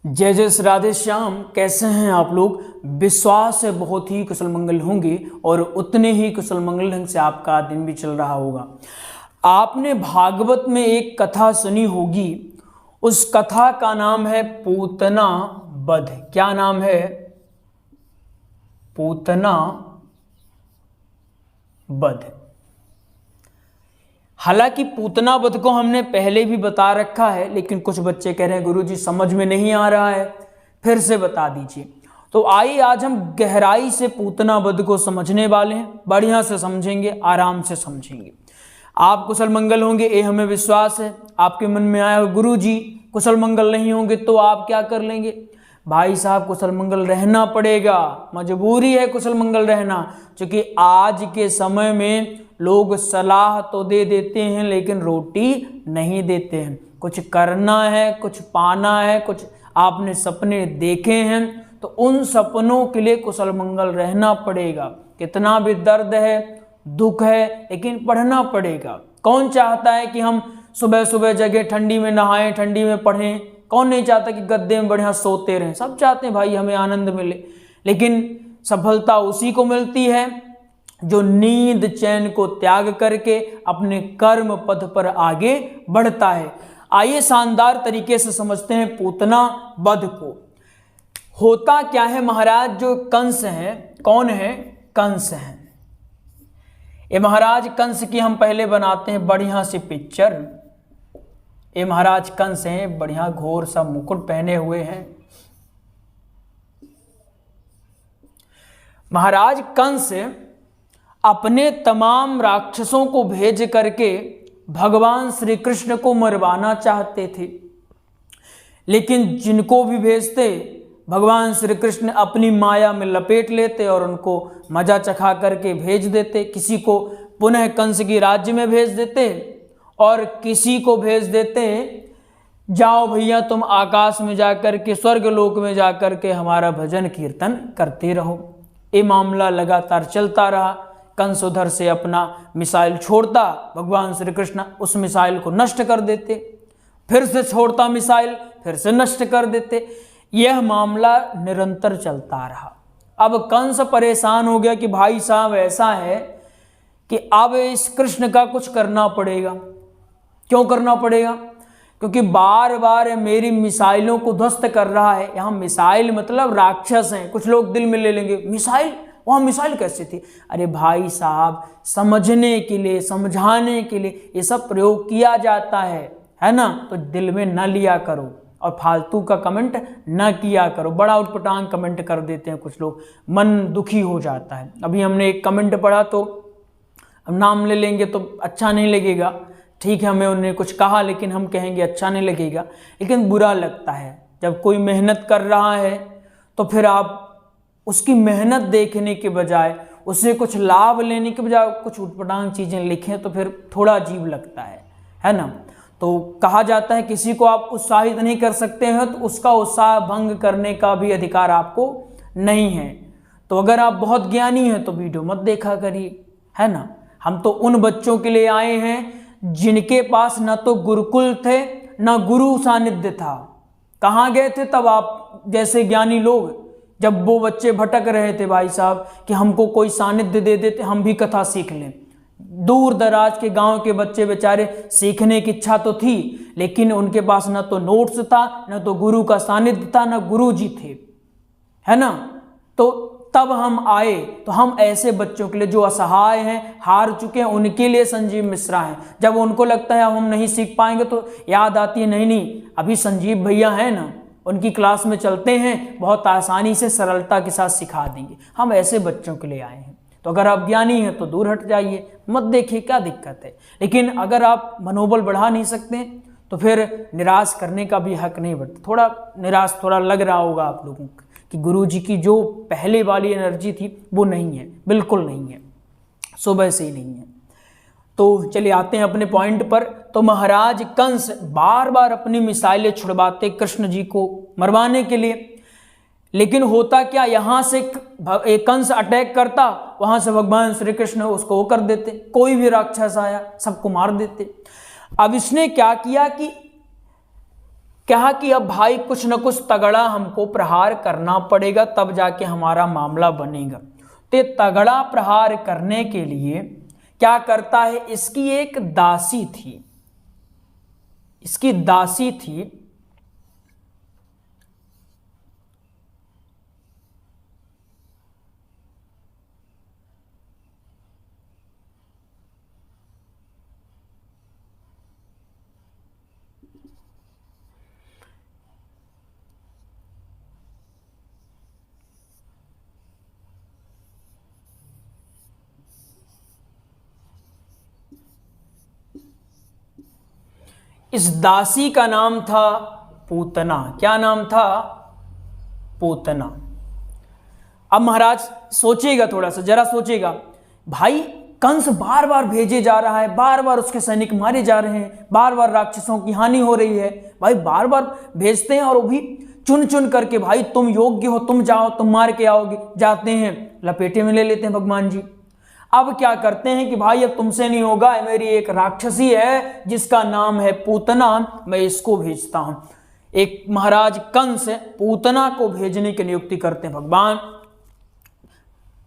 जय जय श्री राधे श्याम। कैसे हैं आप लोग? विश्वास है बहुत ही कुशल मंगल होंगे और उतने ही कुशल मंगल ढंग से आपका दिन भी चल रहा होगा। आपने भागवत में एक कथा सुनी होगी। उस कथा का नाम है पूतना वध। क्या नाम है? पूतना वध। हालांकि पूतना वध को हमने पहले भी बता रखा है, लेकिन कुछ बच्चे कह रहे हैं गुरुजी समझ में नहीं आ रहा है, फिर से बता दीजिए। तो आइए आज हम गहराई से पूतना वध को समझने वाले हैं। बढ़िया से समझेंगे, आराम से समझेंगे। आप कुशल मंगल होंगे ये हमें विश्वास है। आपके मन में आया गुरुजी कुशल मंगल नहीं होंगे तो आप क्या कर लेंगे? भाई साहब कुशल मंगल रहना पड़ेगा, मजबूरी है कुशल मंगल रहना। क्योंकि आज के समय में लोग सलाह तो दे देते हैं लेकिन रोटी नहीं देते हैं। कुछ करना है, कुछ पाना है, कुछ आपने सपने देखे हैं तो उन सपनों के लिए कुशल मंगल रहना पड़ेगा। कितना भी दर्द है, दुख है, लेकिन पढ़ना पड़ेगा। कौन चाहता है कि हम सुबह सुबह जगह ठंडी में नहाएं, ठंडी में पढ़ें? कौन नहीं चाहता कि गद्दे में बढ़िया सोते रहें? सब चाहते हैं भाई हमें आनंद मिले। लेकिन सफलता उसी को मिलती है जो नींद चैन को त्याग करके अपने कर्म पथ पर आगे बढ़ता है। आइए शानदार तरीके से समझते हैं पूतना वध को। होता क्या है महाराज, जो कंस है, कौन है? कंस है। ये महाराज कंस की हम पहले बनाते हैं बढ़िया सी पिक्चर। ये महाराज कंस हैं, बढ़िया घोर सा मुकुट पहने हुए हैं। महाराज कंस अपने तमाम राक्षसों को भेज करके भगवान श्री कृष्ण को मरवाना चाहते थे, लेकिन जिनको भी भेजते भगवान श्री कृष्ण अपनी माया में लपेट लेते और उनको मजा चखा करके भेज देते। किसी को पुनः कंस की राज्य में भेज देते और किसी को भेज देते जाओ भैया तुम आकाश में जाकर के, स्वर्ग लोक में जाकर के हमारा भजन कीर्तन करते रहो। ये मामला लगातार चलता रहा। कंस उधर से अपना मिसाइल छोड़ता, भगवान श्री कृष्ण उस मिसाइल को नष्ट कर देते, फिर से छोड़ता मिसाइल, फिर से नष्ट कर देते। यह मामला निरंतर चलता रहा। अब कंस परेशान हो गया कि भाई साहब ऐसा है कि अब इस कृष्ण का कुछ करना पड़ेगा। क्यों करना पड़ेगा? क्योंकि बार बार मेरी मिसाइलों को ध्वस्त कर रहा है। यहाँ मिसाइल मतलब राक्षस हैं। कुछ लोग दिल में ले लेंगे मिसाइल, वहाँ मिसाइल कैसे थी? अरे भाई साहब समझने के लिए, समझाने के लिए ये सब प्रयोग किया जाता है ना? तो दिल में न लिया करो और फालतू का कमेंट न किया करो। बड़ा उटपटांग कमेंट कर देते हैं कुछ लोग, मन दुखी हो जाता है। अभी हमने एक कमेंट पढ़ा तो अब नाम ले लेंगे तो अच्छा नहीं लगेगा। ठीक है, हमें उन्होंने कुछ कहा लेकिन हम कहेंगे अच्छा नहीं लगेगा, लेकिन बुरा लगता है। जब कोई मेहनत कर रहा है तो फिर आप उसकी मेहनत देखने के बजाय, उससे कुछ लाभ लेने के बजाय कुछ उटपटांग चीज़ें लिखें तो फिर थोड़ा अजीब लगता है ना? तो कहा जाता है किसी को आप उत्साहित नहीं कर सकते हैं तो उसका उत्साह भंग करने का भी अधिकार आपको नहीं है। तो अगर आप बहुत ज्ञानी हैं तो वीडियो मत देखा करिए, है ना? हम तो उन बच्चों के लिए आए हैं जिनके पास न तो गुरुकुल थे न गुरु सानिध्य था। कहाँ गए थे तब आप जैसे ज्ञानी लोग, जब वो बच्चे भटक रहे थे भाई साहब कि हमको कोई सानिध्य दे देते हम भी कथा सीख लें। दूर दराज के गांव के बच्चे बेचारे सीखने की इच्छा तो थी, लेकिन उनके पास न तो नोट्स था, न तो गुरु का सानिध्य था, न गुरु जी थे, है ना? तो तब हम आए। तो हम ऐसे बच्चों के लिए जो असहाय हैं, हार चुके हैं, उनके लिए संजीव मिश्रा हैं। जब उनको लगता है अब हम नहीं सीख पाएंगे तो याद आती है नहीं अभी संजीव भैया हैं ना, उनकी क्लास में चलते हैं, बहुत आसानी से सरलता के साथ सिखा देंगे। हम ऐसे बच्चों के लिए आए हैं। तो अगर आप ज्ञानी हैं तो दूर हट जाइए, मत देखिए, क्या दिक्कत है। लेकिन अगर आप मनोबल बढ़ा नहीं सकते तो फिर निराश करने का भी हक नहीं बनता। थोड़ा निराश थोड़ा लग रहा होगा आप लोगों को कि गुरुजी की जो पहले वाली एनर्जी थी वो नहीं है, बिल्कुल नहीं है, सुबह से ही नहीं है। तो चलिए आते हैं अपने पॉइंट पर। तो महाराज कंस बार बार अपनी मिसाइलें छुड़वाते कृष्ण जी को मरवाने के लिए, लेकिन होता क्या, यहाँ से एक कंस अटैक करता, वहां से भगवान श्री कृष्ण उसको वो कर देते, कोई भी राक्षस आया सबको मार देते। अब इसने क्या किया कि कहा कि अब भाई कुछ न कुछ तगड़ा हमको प्रहार करना पड़ेगा, तब जाके हमारा मामला बनेगा। तो ये तगड़ा प्रहार करने के लिए क्या करता है, इसकी एक दासी थी, इसकी दासी थी। इस दासी का नाम था पूतना। क्या नाम था? पूतना। अब महाराज सोचेगा, थोड़ा सा जरा सोचेगा, भाई कंस बार बार भेजे जा रहा है, बार बार उसके सैनिक मारे जा रहे हैं, बार बार राक्षसों की हानि हो रही है, भाई बार बार भेजते हैं और वो भी चुन चुन करके, भाई तुम योग्य हो, तुम जाओ, तुम मार के आओगे, जाते हैं, लपेटे में ले लेते हैं भगवान जी। अब क्या करते हैं कि भाई अब तुमसे नहीं होगा, मेरी एक राक्षसी है जिसका नाम है पूतना, मैं इसको भेजता हूं। एक महाराज कंस पूतना को भेजने की नियुक्ति करते हैं।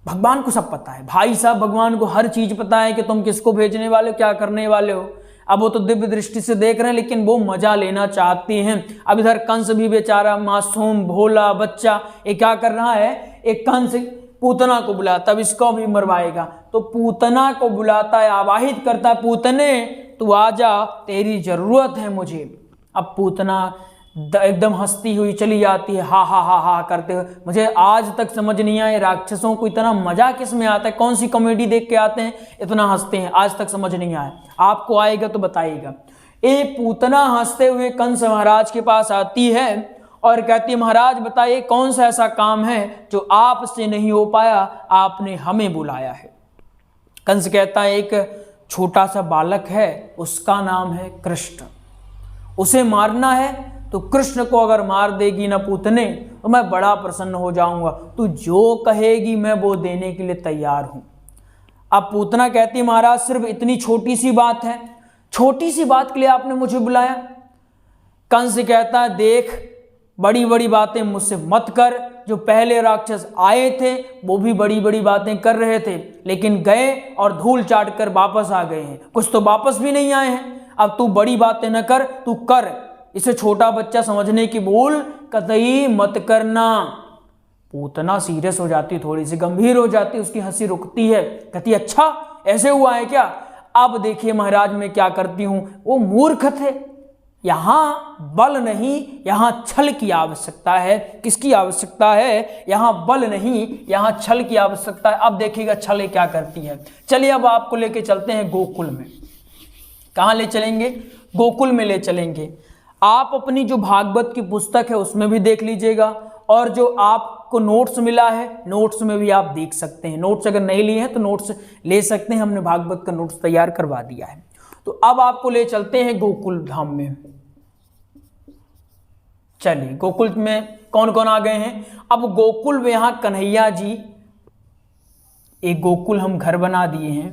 भगवान को सब पता है, भाई साहब भगवान को हर चीज पता है कि तुम किसको भेजने वाले हो, क्या करने वाले हो। अब वो तो दिव्य दृष्टि से देख रहे हैं, लेकिन वो मजा लेना चाहते हैं। अब इधर कंस भी बेचारा मासूम भोला बच्चा, ये क्या कर रहा है, एक कंस पूतना को बुलाता, अब इसको भी मरवाएगा। तो पूतना को बुलाता है, आवाहित करता है, पूतने तू आजा, तेरी जरूरत है मुझे। अब पूतना एकदम हंसती हुई चली जाती है, हा हा हा हा करते हुए। मुझे आज तक समझ नहीं आया राक्षसों को इतना मजा किस में आता है, कौन सी कॉमेडी देख के आते हैं इतना हंसते हैं, आज तक समझ नहीं आया। आपको आएगा तो बताइएगा। ये पूतना हंसते हुए कंस महाराज के पास आती है और कहती, महाराज बताइए कौन सा ऐसा काम है जो आपसे नहीं हो पाया, आपने हमें बुलाया है। कंस कहता है, एक छोटा सा बालक है, उसका नाम है कृष्ण, उसे मारना है, तो कृष्ण को अगर मार देगी ना पूतने, तो मैं बड़ा प्रसन्न हो जाऊंगा, तू जो कहेगी मैं वो देने के लिए तैयार हूं। अब पूतना कहती, महाराज सिर्फ इतनी छोटी सी बात है, छोटी सी बात के लिए आपने मुझे बुलाया। कंस कहता है, देख बड़ी बड़ी बातें मुझसे मत कर, जो पहले राक्षस आए थे वो भी बड़ी बड़ी बातें कर रहे थे, लेकिन गए और धूल चाट कर वापस आ गए हैं, कुछ तो वापस भी नहीं आए हैं। अब तू बड़ी बातें न कर, तू कर, इसे छोटा बच्चा समझने की भूल कतई मत करना। पूतना सीरियस हो जाती, थोड़ी सी गंभीर हो जाती, उसकी हंसी रुकती है, कहती अच्छा ऐसे हुआ है क्या। अब देखिए महाराज मैं क्या करती हूं, वो मूर्ख थे, यहां बल नहीं यहां छल की आवश्यकता है। किसकी आवश्यकता है, यहां बल नहीं यहां छल की आवश्यकता है। अब देखिएगा छल क्या करती है। चलिए अब आपको लेके चलते हैं गोकुल में। कहां ले चलेंगे, गोकुल में ले चलेंगे। आप अपनी जो भागवत की पुस्तक है उसमें भी देख लीजिएगा, और जो आपको नोट्स मिला है नोट्स में भी आप देख सकते हैं। नोट्स अगर नहीं लिए हैं तो नोट्स ले सकते हैं, हमने भागवत का नोट्स तैयार करवा दिया है। तो अब आपको ले चलते हैं गोकुल धाम में। चलिए गोकुल में कौन कौन आ गए हैं। अब गोकुल में यहां कन्हैया जी, एक गोकुल हम घर बना दिए हैं,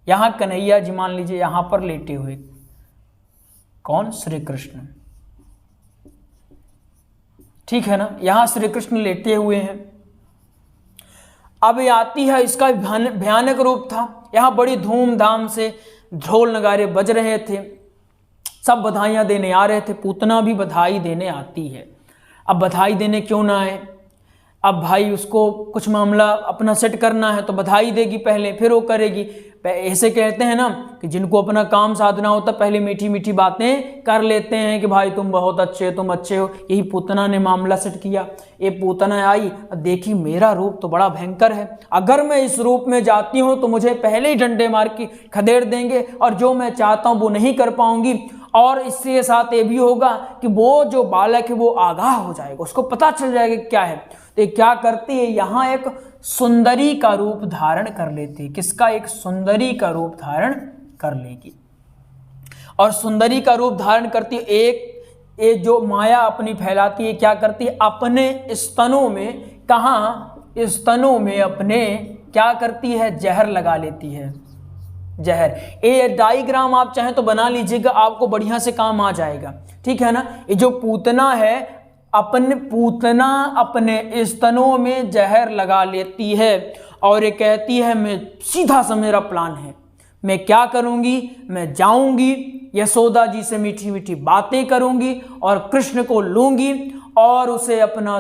यहां कन्हैया जी मान लीजिए यहां पर लेटे हुए, कौन, श्री कृष्ण, ठीक है ना, यहां श्री कृष्ण लेटे हुए हैं। अब ये आती है, इसका भयानक रूप था। यहां बड़ी धूमधाम से ढोल नगारे बज रहे थे, सब बधाइयां देने आ रहे थे। पूतना भी बधाई देने आती है। अब बधाई देने क्यों ना आए, अब भाई उसको कुछ मामला अपना सेट करना है तो बधाई देगी पहले, फिर वो करेगी। ऐसे कहते हैं ना कि जिनको अपना काम साधना होता पहले मीठी मीठी बातें कर लेते हैं कि भाई तुम बहुत अच्छे हो, तुम अच्छे हो। यही पूतना ने मामला सेट किया। ये पूतना आई, देखी मेरा रूप तो बड़ा भयंकर है, अगर मैं इस रूप में जाती हूँ तो मुझे पहले ही डंडे मार के खदेड़ देंगे और जो मैं चाहता हूँ वो नहीं कर पाऊंगी। और इसके साथ ये भी होगा कि वो जो बालक है वो आगाह हो जाएगा, उसको पता चल जाएगा क्या है। तो ये क्या करती है, यहाँ एक सुंदरी का रूप धारण कर लेती है। किसका, एक सुंदरी का रूप धारण कर लेगी। और सुंदरी का रूप धारण करती है, एक जो माया अपनी फैलाती है, क्या करती है, अपने स्तनों में, कहाँ, स्तनों में अपने क्या करती है, जहर लगा लेती है। जहर। ये डायग्राम आप चाहें तो बना लीजिएगा, आपको बढ़िया से काम आ जाएगा, ठीक है ना। ये जो पूतना है, पूतना अपने स्तनों में जहर लगा लेती है और ये कहती है मैं सीधा सा मेरा प्लान है, मैं क्या करूंगी, मैं जाऊंगी यशोदा जी से मीठी मीठी बातें करूंगी और कृष्ण को लूंगी और उसे अपना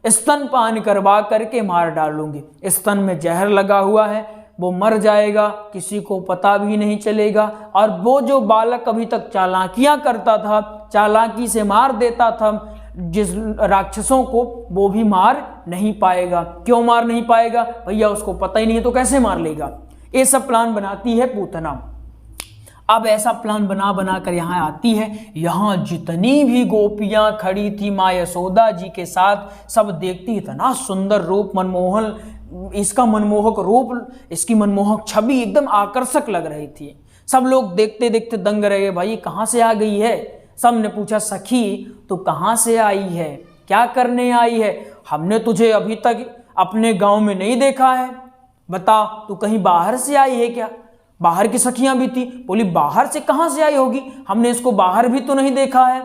स्तनपान करवा करके मार डालूंगी। स्तन में जहर लगा हुआ है, वो मर जाएगा, किसी को पता भी नहीं चलेगा, और वो जो बालक अभी तक चालाकियां करता था, चालाकी से मार देता था जिस राक्षसों को, वो भी मार नहीं पाएगा। क्यों मार नहीं पाएगा भैया, उसको पता ही नहीं है तो कैसे मार लेगा। ये सब प्लान बनाती है पूतना। अब ऐसा प्लान बना बना कर यहाँ आती है। यहाँ जितनी भी गोपियाँ खड़ी थी माँ यशोदा जी के साथ, सब देखती, इतना सुंदर रूप, मनमोहन, इसका मनमोहक रूप, इसकी मनमोहक छवि एकदम आकर्षक लग रही थी। सब लोग देखते देखते दंग रहे, भाई कहाँ से आ गई है। सब ने पूछा सखी तू कहाँ से आई है, क्या करने आई है, हमने तुझे अभी तक अपने गांव में नहीं देखा है, बता तू कहीं बाहर से आई है क्या। बाहर की सखियां भी थी, बोली बाहर से कहाँ से आई होगी, हमने इसको बाहर भी तो नहीं देखा है।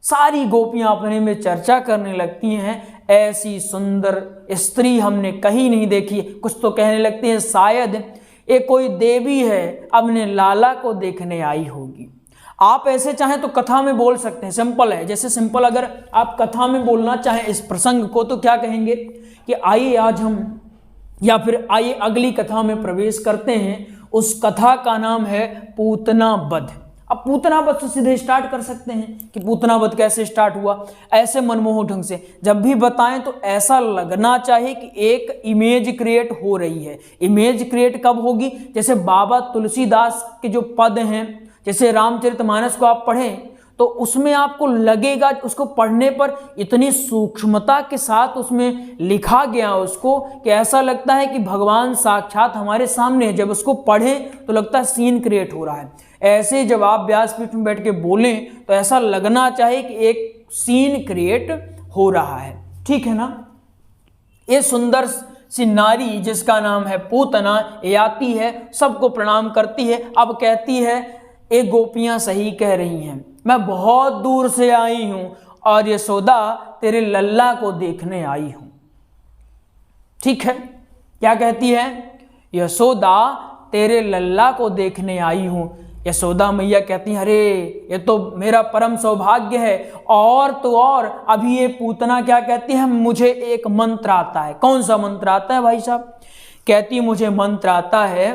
सारी गोपियां अपने में चर्चा करने लगती हैं, ऐसी सुंदर स्त्री हमने कहीं नहीं देखी। कुछ तो कहने लगते हैं शायद ये कोई देवी है, अपने लाला को देखने आई होगी। आप ऐसे चाहें तो कथा में बोल सकते हैं, सिंपल है। जैसे सिंपल अगर आप कथा में बोलना चाहें इस प्रसंग को तो क्या कहेंगे कि आइए आज हम, या फिर आइए अगली कथा में प्रवेश करते हैं। उस कथा का नाम है पूतना वध। अब पूतना वध से सीधे स्टार्ट कर सकते हैं कि पूतना वध कैसे स्टार्ट हुआ। ऐसे मनमोहक ढंग से जब भी बताएं तो ऐसा लगना चाहिए कि एक इमेज क्रिएट हो रही है। इमेज क्रिएट कब होगी, जैसे बाबा तुलसीदास के जो पद हैं, जैसे रामचरितमानस को आप पढ़ें तो उसमें आपको लगेगा, उसको पढ़ने पर इतनी सूक्ष्मता के साथ उसमें लिखा गया उसको कि ऐसा लगता है कि भगवान साक्षात हमारे सामने है। जब उसको पढ़ें तो लगता है सीन क्रिएट हो रहा है। ऐसे जब आप व्यासपीठ में बैठ के बोलें तो ऐसा लगना चाहिए कि एक सीन क्रिएट हो रहा है, ठीक है ना। ये सुंदर सी नारी जिसका नाम है पूतना, ये आती है, सबको प्रणाम करती है। अब कहती है ये गोपियां सही कह रही हैं, मैं बहुत दूर से आई हूं और यशोदा तेरे लल्ला को देखने आई हूं। ठीक है, क्या कहती है, यशोदा तेरे लल्ला को देखने आई हूं। यशोदा मैया कहती हैं अरे ये तो मेरा परम सौभाग्य है। और तो और अभी ये पूतना क्या कहती है, मुझे एक मंत्र आता है। कौन सा मंत्र आता है भाई साहब, कहती मुझे मंत्र आता है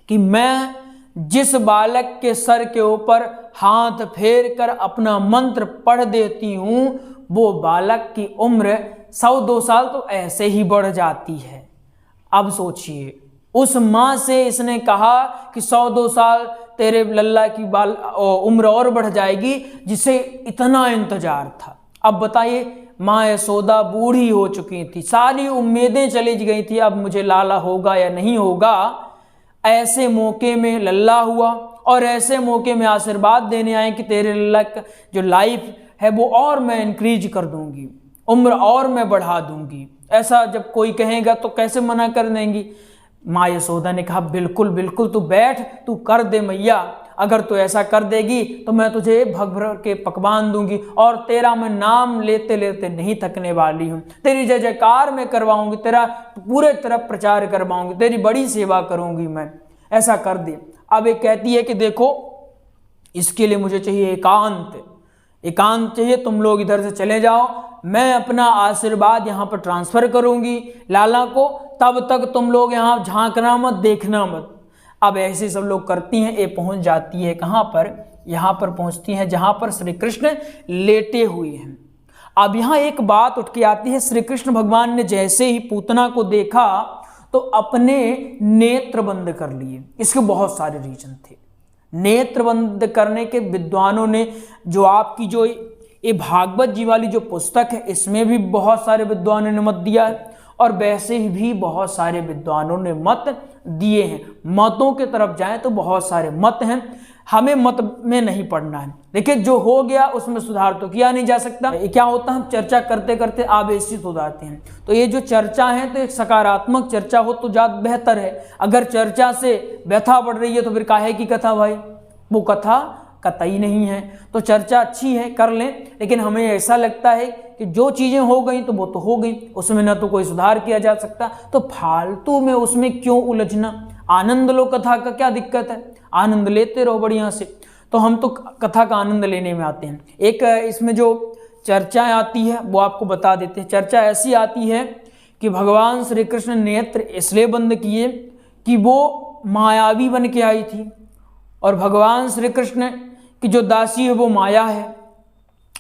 कि मैं जिस बालक के सर के ऊपर हाथ फेर कर अपना मंत्र पढ़ देती हूं वो बालक की उम्र 100-2 साल तो ऐसे ही बढ़ जाती है। अब सोचिए, उस माँ से इसने कहा कि 100-2 साल तेरे लल्ला की उम्र और बढ़ जाएगी, जिसे इतना इंतजार था। अब बताइए, माँ यशोदा बूढ़ी हो चुकी थी, सारी उम्मीदें चली गई थी, अब मुझे लाला होगा या नहीं होगा। ऐसे मौके में लल्ला हुआ और ऐसे मौके में आशीर्वाद देने आए कि तेरे लल्ला का जो लाइफ है वो और मैं इंक्रीज कर दूंगी, उम्र और मैं बढ़ा दूंगी। ऐसा जब कोई कहेगा तो कैसे मना कर देंगी। माँ यशोदा ने कहा बिल्कुल बिल्कुल, तू बैठ, तू कर दे मैया, अगर तू ऐसा कर देगी तो मैं तुझे भग भर के पकवान दूंगी और तेरा मैं नाम लेते लेते नहीं थकने वाली हूँ। तेरी जय जयकार मैं करवाऊंगी, तेरा पूरे तरफ प्रचार करवाऊंगी, तेरी बड़ी सेवा करूंगी मैं, ऐसा कर दे। अब ये कहती है कि देखो इसके लिए मुझे चाहिए एकांत चाहिए, तुम लोग इधर से चले जाओ, मैं अपना आशीर्वाद यहाँ पर ट्रांसफर करूंगी लाला को, तब तक तुम लोग यहाँ झांकना मत, देखना मत। अब ऐसे सब लोग करती हैं। ये पहुंच जाती है कहाँ पर, यहाँ पर पहुंचती हैं जहाँ पर श्री कृष्ण लेटे हुए हैं। अब यहाँ एक बात उठ के आती है, श्री कृष्ण भगवान ने जैसे ही पूतना को देखा तो अपने नेत्र बंद कर लिए। इसके बहुत सारे रीजन थे। नेत्र बंद करने के विद्वानों ने, जो आपकी जो ये भागवत जी वाली जो पुस्तक है इसमें भी बहुत सारे विद्वानों ने मत दिया है और वैसे ही भी बहुत सारे विद्वानों ने मत दिए हैं। मतों के तरफ जाएं तो बहुत सारे मत हैं। हमें मत में नहीं पड़ना है। देखिए जो हो गया उसमें सुधार तो किया नहीं जा सकता। क्या होता है, हम चर्चा करते करते आवेशित हो जाते हैं। तो ये जो चर्चा है तो एक सकारात्मक चर्चा हो तो ज़्यादा बेहतर है। अगर चर्चा से व्यथा बढ़ रही है तो फिर काहे की कथा भाई, वो कथा कतई नहीं है। तो चर्चा अच्छी है, कर लें, लेकिन हमें ऐसा लगता है कि जो चीज़ें हो गई तो वो तो हो गई, उसमें ना तो कोई सुधार किया जा सकता, तो फालतू में उसमें क्यों उलझना। आनंद लो कथा का, क्या दिक्कत है, आनंद लेते रहो बढ़िया से। तो हम तो कथा का आनंद लेने में आते हैं। एक इसमें जो चर्चाएं आती है वो आपको बता देते हैं। चर्चा ऐसी आती है कि भगवान श्री कृष्ण नेत्र इसलिए बंद किए कि वो मायावी बन के आई थी, और भगवान श्री कृष्ण की जो दासी है वो माया है,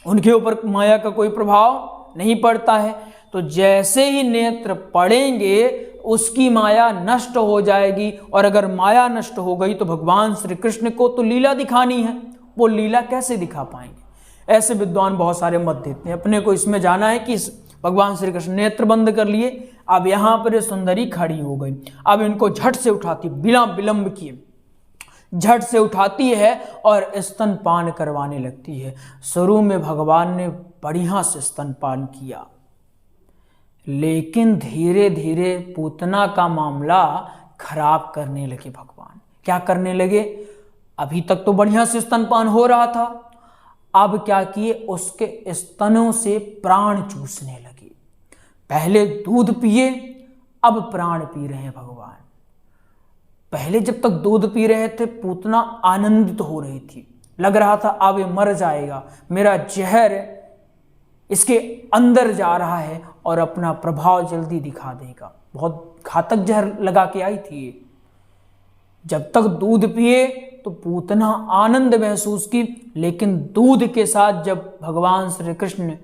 उनके ऊपर माया का कोई प्रभाव नहीं पड़ता है। तो जैसे ही नेत्र पड़ेंगे उसकी माया नष्ट हो जाएगी, और अगर माया नष्ट हो गई तो भगवान श्री कृष्ण को तो लीला दिखानी है, वो लीला कैसे दिखा पाएंगे। ऐसे विद्वान बहुत सारे मत देते हैं। अपने को इसमें जाना है कि भगवान श्री कृष्ण नेत्र बंद कर लिए, अब यहाँ पर ये सुंदरी खड़ी हो गई, अब इनको झट से उठाती, बिना विलंब किए झट से उठाती है और स्तनपान करवाने लगती है। शुरू में भगवान ने बढ़िया से स्तनपान किया, लेकिन धीरे धीरे पूतना का मामला खराब करने लगे भगवान। क्या करने लगे, अभी तक तो बढ़िया से स्तनपान हो रहा था, अब क्या किए, उसके स्तनों से प्राण चूसने लगे। पहले दूध पिए, अब प्राण पी रहे हैं भगवान। पहले जब तक दूध पी रहे थे पूतना आनंदित हो रही थी, लग रहा था अब ये मर जाएगा, मेरा जहर इसके अंदर जा रहा है और अपना प्रभाव जल्दी दिखा देगा। बहुत घातक जहर लगा के आई थी ये। जब तक दूध पिए तो पूतना आनंद महसूस की, लेकिन दूध के साथ जब भगवान श्री कृष्ण ने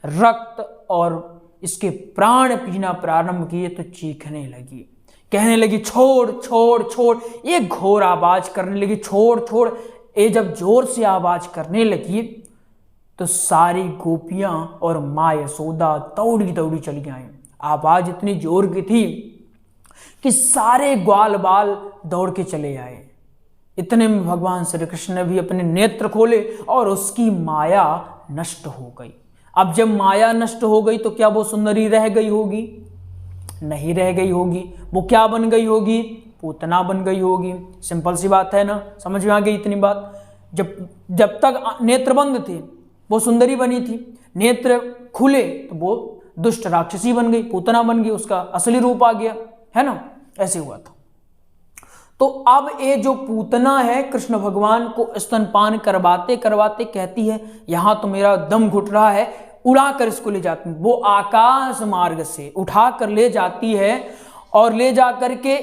रक्त और इसके प्राण पीना प्रारंभ किए तो चीखने लगी, कहने लगी छोड़ छोड़ छोड़, ये घोर आवाज करने लगी, छोड़ छोड़। ये जब जोर से आवाज करने लगी तो सारी गोपियां और माँ यशोदा दौड़ी दौड़ी चली आई। आवाज इतनी जोर की थी कि सारे ग्वाल बाल दौड़ के चले आए। इतने में भगवान श्री कृष्ण ने भी अपने नेत्र खोले और उसकी माया नष्ट हो गई। अब जब माया नष्ट हो गई तो क्या वो सुंदरी रह गई होगी? नहीं रह गई होगी। वो क्या बन गई होगी? पूतना बन गई होगी। सिंपल सी बात है ना, समझ में आ गई इतनी बात। जब तक नेत्र बंद थे वो सुंदरी बनी थी, नेत्र खुले तो वो दुष्ट राक्षसी बन गई, पूतना बन गई, उसका असली रूप आ गया, है ना। ऐसे हुआ था। तो अब ये जो पूतना है कृष्ण भगवान को स्तनपान करवाते करवाते कहती है यहां तो मेरा दम घुट रहा है, उड़ा कर इसको ले जाती है। वो आकाश मार्ग से उठा कर ले जाती है और ले जा करके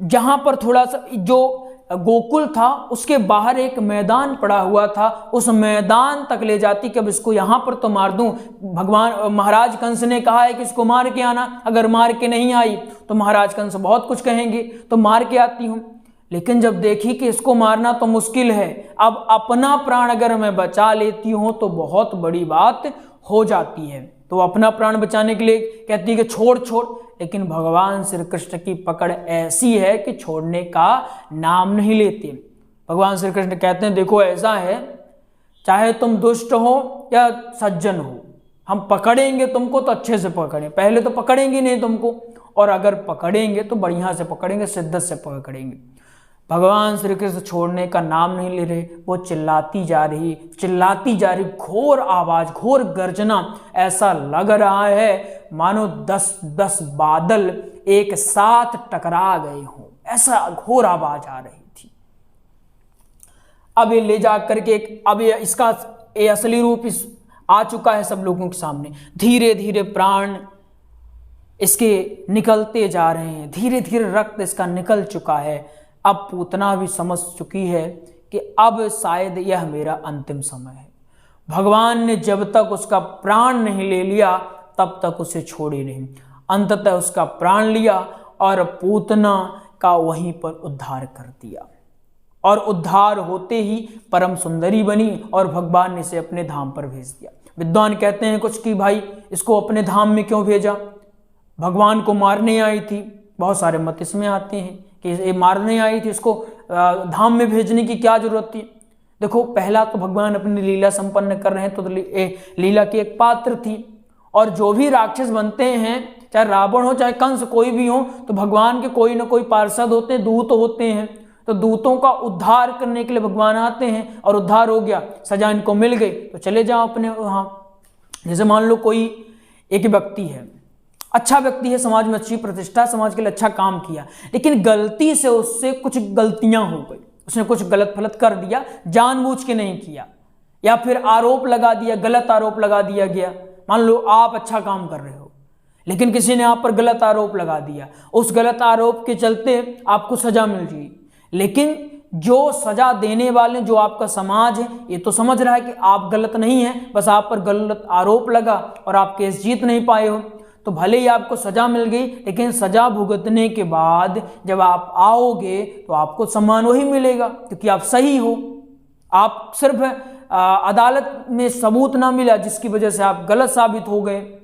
जहां पर थोड़ा सा जो गोकुल था उसके बाहर एक मैदान पड़ा हुआ था, उस मैदान तक ले जाती कि अब इसको यहां पर तो मार दूं। भगवान महाराज कंस ने कहा है कि इसको मार के आना, अगर मार के नहीं आई तो महाराज कंस बहुत कुछ कहेंगे, तो मार के आती हूं। लेकिन जब देखी कि इसको मारना तो मुश्किल है, अब अपना प्राण अगर मैं बचा लेती हूं तो बहुत बड़ी बात हो जाती है, तो अपना प्राण बचाने के लिए कहती है कि छोड़ छोड़। लेकिन भगवान श्री कृष्ण की पकड़ ऐसी है कि छोड़ने का नाम नहीं लेते। भगवान श्री कृष्ण कहते हैं देखो ऐसा है, चाहे तुम दुष्ट हो या सज्जन हो, हम पकड़ेंगे तुमको तो अच्छे से पकड़ें, पहले तो पकड़ेंगे नहीं तुमको, और अगर पकड़ेंगे तो बढ़िया से पकड़ेंगे, शिद्दत से पकड़ेंगे। भगवान श्री कृष्ण छोड़ने का नाम नहीं ले रहे, वो चिल्लाती जा रही, घोर आवाज, घोर गर्जना। ऐसा लग रहा है मानो 10 बादल एक साथ टकरा गए हों, ऐसा घोर आवाज आ रही थी। अब ये ले जा करके अब ये इसका ये असली रूप आ चुका है सब लोगों के सामने। धीरे धीरे प्राण इसके निकलते जा रहे हैं, धीरे धीरे रक्त इसका निकल चुका है। अब पूतना भी समझ चुकी है कि अब शायद यह मेरा अंतिम समय है। भगवान ने जब तक उसका प्राण नहीं ले लिया तब तक उसे छोड़ी नहीं। अंततः उसका प्राण लिया और पूतना का वहीं पर उद्धार कर दिया, और उद्धार होते ही परम सुंदरी बनी और भगवान ने इसे अपने धाम पर भेज दिया। विद्वान कहते हैं कुछ कि भाई इसको अपने धाम में क्यों भेजा, भगवान को मारने आई थी। बहुत सारे मत इसमें आते हैं कि ये मारने आई थी, इसको धाम में भेजने की क्या जरूरत थी। देखो पहला तो भगवान अपनी लीला संपन्न कर रहे हैं, तो लीला की एक पात्र थी, और जो भी राक्षस बनते हैं, चाहे रावण हो चाहे कंस कोई भी हो, तो भगवान के कोई ना कोई पार्षद होते हैं, दूत होते हैं। तो दूतों का उद्धार करने के लिए भगवान आते हैं, और उद्धार हो गया, सजा इनको मिल गई तो चले जाओ अपने वहाँ। जैसे मान लो कोई एक व्यक्ति है, अच्छा व्यक्ति है, समाज में अच्छी प्रतिष्ठा, समाज के लिए अच्छा काम किया, लेकिन गलती से उससे कुछ गलतियां हो गई, उसने कुछ गलत फलत कर दिया, जानबूझ के नहीं किया, या फिर आरोप लगा दिया, गलत आरोप लगा दिया गया। मान लो आप अच्छा काम कर रहे हो, लेकिन किसी ने आप पर गलत आरोप लगा दिया, उस गलत आरोप के चलते आपको सजा मिल गई, लेकिन जो सजा देने वाले, जो आपका समाज है, ये तो समझ रहा है कि आप गलत नहीं हैं, बस आप पर गलत आरोप लगा और आप केस जीत नहीं पाए हो, तो भले ही आपको सजा मिल गई, लेकिन सजा भुगतने के बाद जब आप आओगे तो आपको सम्मान वही मिलेगा, क्योंकि आप सही हो। आप सिर्फ अदालत में सबूत ना मिला जिसकी वजह से आप गलत साबित हो गए।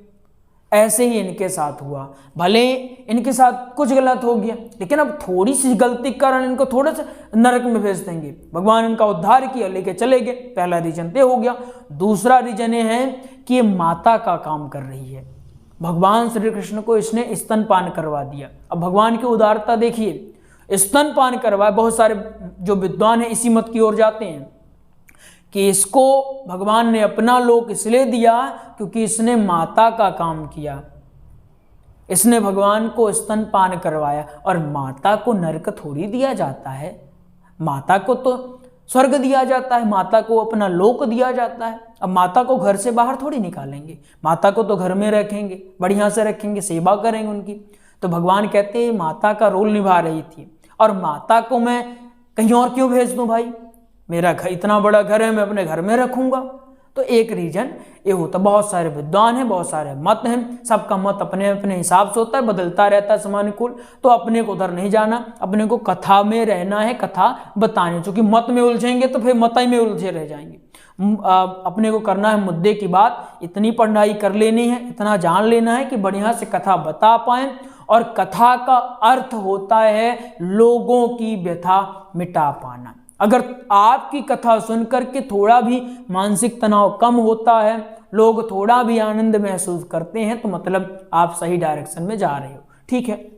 ऐसे ही इनके साथ हुआ, भले इनके साथ कुछ गलत हो गया, लेकिन अब थोड़ी सी गलती के कारण इनको थोड़े से नरक में भेज देंगे। भगवान इनका उद्धार किया, लेके चले गए। पहला रीजन तो हो गया। दूसरा रीजन ये है कि ये माता का काम कर रही है। भगवान श्री कृष्ण को इसने स्तनपान करवा दिया। अब भगवान की उदारता देखिए, स्तनपान करवाए। बहुत सारे जो विद्वान हैं इसी मत की ओर जाते हैं कि इसको भगवान ने अपना लोक इसलिए दिया क्योंकि इसने माता का काम किया, इसने भगवान को स्तनपान करवाया। और माता को नरक थोड़ी दिया जाता है, माता को तो स्वर्ग दिया जाता है, माता को अपना लोक दिया जाता है। अब माता को घर से बाहर थोड़ी निकालेंगे, माता को तो घर में रखेंगे, बढ़िया से रखेंगे, सेवा करेंगे उनकी। तो भगवान कहते हैं माता का रोल निभा रही थी, और माता को मैं कहीं और क्यों भेज दूं भाई, मेरा घर इतना बड़ा घर है, मैं अपने घर में रखूंगा। तो एक रीजन ये होता। बहुत सारे विद्वान हैं, बहुत सारे मत हैं, सबका मत अपने अपने हिसाब से होता है, बदलता रहता है समानुकूल। तो अपने को उधर नहीं जाना, अपने को कथा में रहना है, कथा बतानी। चूंकि मत में उलझेंगे तो फिर मत ही में उलझे रह जाएंगे। अपने को करना है मुद्दे की बात, इतनी पढ़ाई कर लेनी है, इतना जान लेना है कि बढ़िया से कथा बता पाएं। और कथा का अर्थ होता है लोगों की व्यथा मिटा पाना। अगर आपकी कथा सुनकर के थोड़ा भी मानसिक तनाव कम होता है, लोग थोड़ा भी आनंद महसूस करते हैं, तो मतलब आप सही डायरेक्शन में जा रहे हो। ठीक है,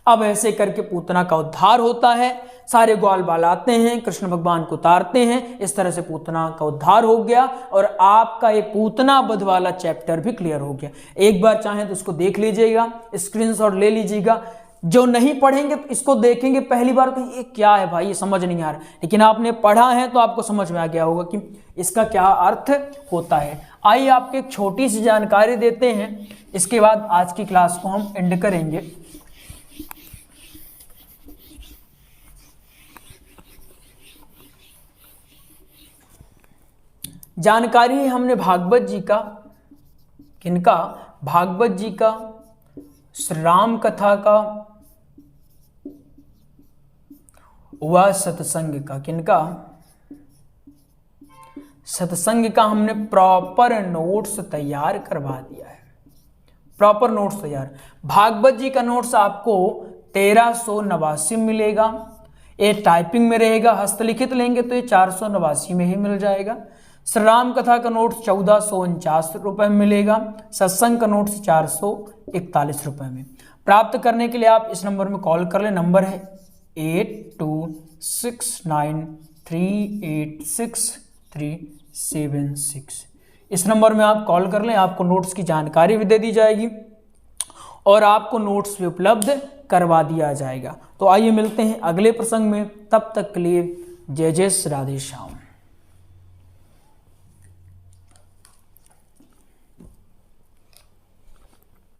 अब ऐसे करके पूतना का उद्धार होता है। सारे ग्वाल बाल आते हैं, कृष्ण भगवान को उतारते हैं। इस तरह से पूतना का उद्धार हो गया, और आपका ये पूतना वध वाला चैप्टर भी क्लियर हो गया। एक बार चाहें तो इसको देख लीजिएगा, स्क्रीनशॉट ले लीजिएगा। जो नहीं पढ़ेंगे तो इसको देखेंगे पहली बार तो ये क्या है भाई, ये समझ नहीं आ रहा, लेकिन आपने पढ़ा है तो आपको समझ में आ गया होगा कि इसका क्या अर्थ होता है। आइए आपको एक छोटी सी जानकारी देते हैं, इसके बाद आज की क्लास को हम एंड करेंगे। जानकारी हमने भागवत जी का, किनका, भागवत जी का, श्री राम कथा का, व सत्संग का, किनका, सत्संग का हमने प्रॉपर नोट्स तैयार करवा दिया है। प्रॉपर नोट्स तैयार। भागवत जी का नोट्स आपको 1389 मिलेगा, ये टाइपिंग में रहेगा। हस्तलिखित लेंगे तो ये 489 में ही मिल जाएगा। श्री राम कथा का नोट्स 1449 रुपये में मिलेगा। सत्संग का नोट्स 441 रुपये में। प्राप्त करने के लिए आप इस नंबर में कॉल कर लें। नंबर है 8269386376। इस नंबर में आप कॉल कर लें, आपको नोट्स की जानकारी भी दे दी जाएगी और आपको नोट्स भी उपलब्ध करवा दिया जाएगा। तो आइए मिलते हैं अगले प्रसंग में, तब तक के लिए जय जय श्री राधे श्याम।